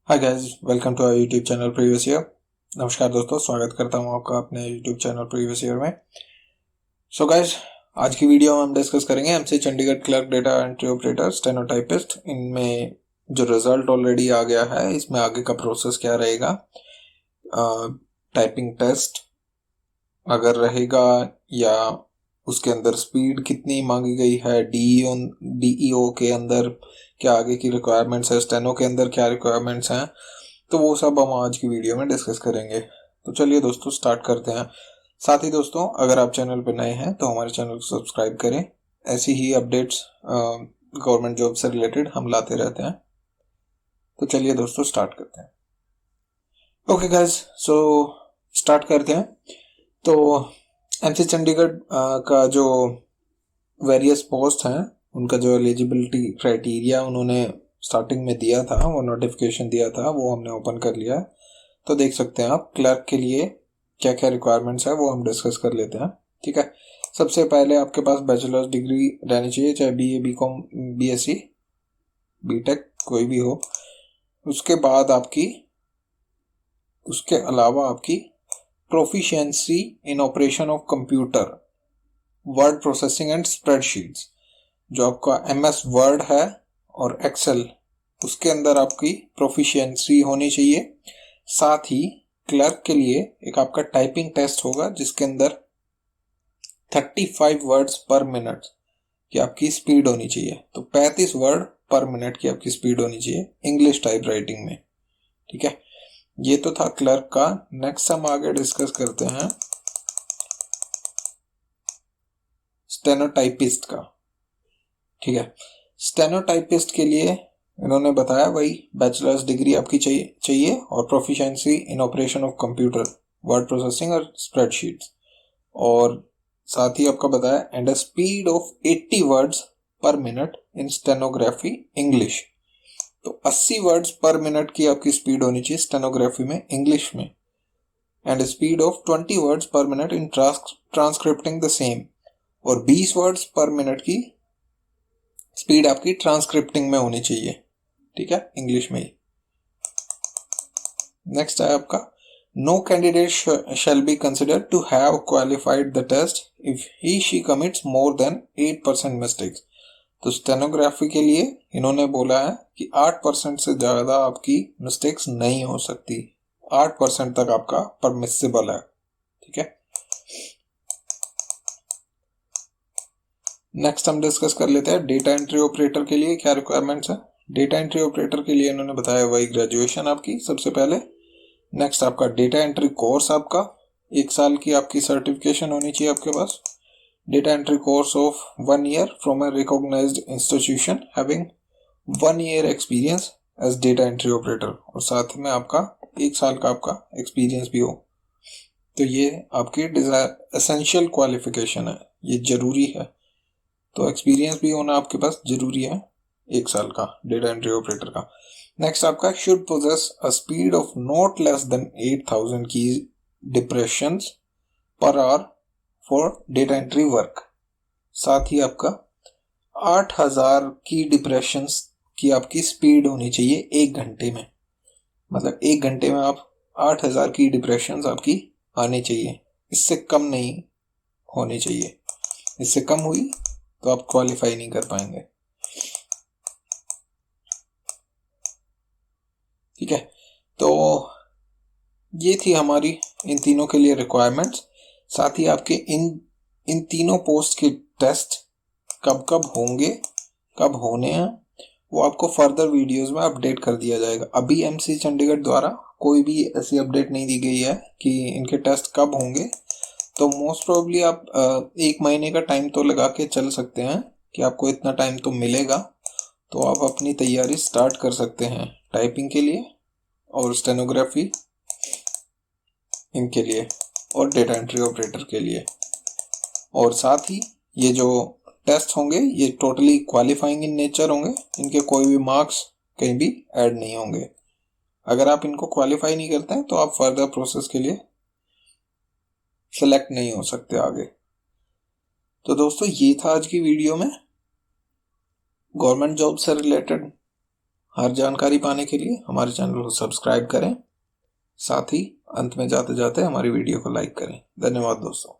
Hi guys, welcome to our YouTube channel previous year. नमस्कार दोस्तों, स्वागत करता हूं आपका अपने यूट्यूब चैनल प्रीवियस ईयर में। सो गाइस, आज की वीडियो में हम डिस्कस करेंगे MC Chandigarh clerk data entry operator stenotypist. इनमें जो रिजल्ट ऑलरेडी आ गया है, इसमें आगे का प्रोसेस क्या रहेगा, टाइपिंग टेस्ट अगर रहेगा या उसके अंदर स्पीड कितनी मांगी गई है, डीईओ के अंदर क्या आगे की रिक्वायरमेंट्स है, स्टेनो के अंदर क्या रिक्वायरमेंट्स हैं, तो वो सब हम आज की वीडियो में डिस्कस करेंगे। तो चलिए दोस्तों, स्टार्ट करते हैं। साथ ही दोस्तों, अगर आप चैनल पर नए हैं तो हमारे चैनल को सब्सक्राइब करें। ऐसी ही अपडेट्स गवर्नमेंट जॉब से रिलेटेड हम लाते रहते हैं। तो चलिए दोस्तों, स्टार्ट करते हैं। ओके गाइस, सो स्टार्ट करते हैं। तो एमसी चंडीगढ़ का जो वेरियस पोस्ट हैं, उनका जो एलिजिबिलिटी क्राइटेरिया उन्होंने स्टार्टिंग में दिया था, वो नोटिफिकेशन दिया था, वो हमने ओपन कर लिया। तो देख सकते हैं आप, क्लर्क के लिए क्या क्या रिक्वायरमेंट्स है वो हम डिस्कस कर लेते हैं। ठीक है, सबसे पहले आपके पास बैचलर्स डिग्री रहनी चाहिए, चाहे बीए, बीकॉम, बीएससी, बीटेक कोई भी हो। उसके अलावा आपकी proficiency in operation of computer, word processing and spreadsheets. जो आपका एमएस वर्ड है और एक्सेल, उसके अंदर आपकी प्रोफिशिएंसी होनी चाहिए। साथ ही क्लर्क के लिए एक आपका टाइपिंग टेस्ट होगा, जिसके अंदर 35 वर्ड्स पर मिनट की आपकी स्पीड होनी चाहिए। तो 35 वर्ड पर मिनट की आपकी स्पीड होनी चाहिए इंग्लिश टाइप राइटिंग में। ठीक है, ये तो था क्लर्क का। नेक्स्ट हम आगे डिस्कस करते हैं स्टेनोटाइपिस्ट का। ठीक है, स्टेनोटाइपिस्ट के लिए इन्होंने बताया वही बैचलर्स डिग्री आपकी चाहिए और proficiency in operation of computer, word processing और स्प्रेडशीट्स। और साथ ही आपका बताया and a speed of 80 words per minute in stenography English. तो 80 वर्ड्स पर मिनट की आपकी स्पीड होनी चाहिए स्टेनोग्राफी में, इंग्लिश में। And speed of 20 words per minute in transcripting the same. और 20 वर्ड्स पर मिनट की स्पीड आपकी ट्रांसक्रिप्टिंग में होनी चाहिए। ठीक है, इंग्लिश में ही। नेक्स्ट है आपका, no candidate shall be considered to have qualified the test if he she commits more than 8% mistakes. तो स्टेनोग्राफी के लिए इन्होंने बोला है कि 8% से ज्यादा आपकी मिस्टेक्स नहीं हो सकती। 8% तक आपका परमिसिबल है। ठीक है, नेक्स्ट हम डिस्कस कर लेते हैं डेटा एंट्री ऑपरेटर के लिए क्या रिक्वायरमेंट्स है। डेटा एंट्री ऑपरेटर के लिए इन्होंने बताया वही ग्रेजुएशन आपकी सबसे पहले। नेक्स्ट आपका डेटा एंट्री कोर्स, आपका 1 साल की आपकी सर्टिफिकेशन होनी चाहिए आपके पास। Data entry course of 1 year from a recognised institution having 1 year experience as data entry operator. और साथ में आपका 1 साल का आपका एक्सपीरियंस भी हो। तो ये आपकी एसेंशियल क्वालिफिकेशन है, ये जरूरी है। तो एक्सपीरियंस भी होना आपके पास जरूरी है 1 साल का डेटा एंट्री ऑपरेटर का। नेक्स्ट आपका should possess a speed of not less than 8000 key depressions per hour for data entry work. साथ ही आपका 8000 की डिप्रेशंस की आपकी स्पीड होनी चाहिए 1 घंटे में। मतलब 1 घंटे में आप 8000 की डिप्रेशंस आपकी आनी चाहिए, इससे कम नहीं होनी चाहिए। इससे कम हुई तो आप क्वालिफाई नहीं कर पाएंगे। ठीक है, तो ये थी हमारी इन तीनों के लिए रिक्वायरमेंट्स। साथ ही आपके इन तीनों पोस्ट के टेस्ट कब कब होंगे, कब होने हैं, वो आपको फर्दर वीडियोस में अपडेट कर दिया जाएगा। अभी एमसी चंडीगढ़ द्वारा कोई भी ऐसी अपडेट नहीं दी गई है कि इनके टेस्ट कब होंगे। तो मोस्ट प्रोबेबली आप 1 महीने का टाइम तो लगा के चल सकते हैं कि आपको इतना टाइम तो मिलेगा। तो आप अपनी तैयारी स्टार्ट कर सकते हैं टाइपिंग के लिए और स्टेनोग्राफी इनके लिए और डेटा एंट्री ऑपरेटर के लिए। और साथ ही ये जो टेस्ट होंगे ये टोटली क्वालिफाइंग इन नेचर होंगे, इनके कोई भी मार्क्स कहीं भी ऐड नहीं होंगे। अगर आप इनको क्वालिफाई नहीं करते हैं तो आप फर्दर प्रोसेस के लिए सेलेक्ट नहीं हो सकते आगे। तो दोस्तों, ये था आज की वीडियो में गवर्नमेंट जॉब से रिलेटेड हर जानकारी पाने के लिए हमारे चैनल को सब्सक्राइब करें। साथ ही अंत में जाते जाते हमारी वीडियो को लाइक करें। धन्यवाद दोस्तों।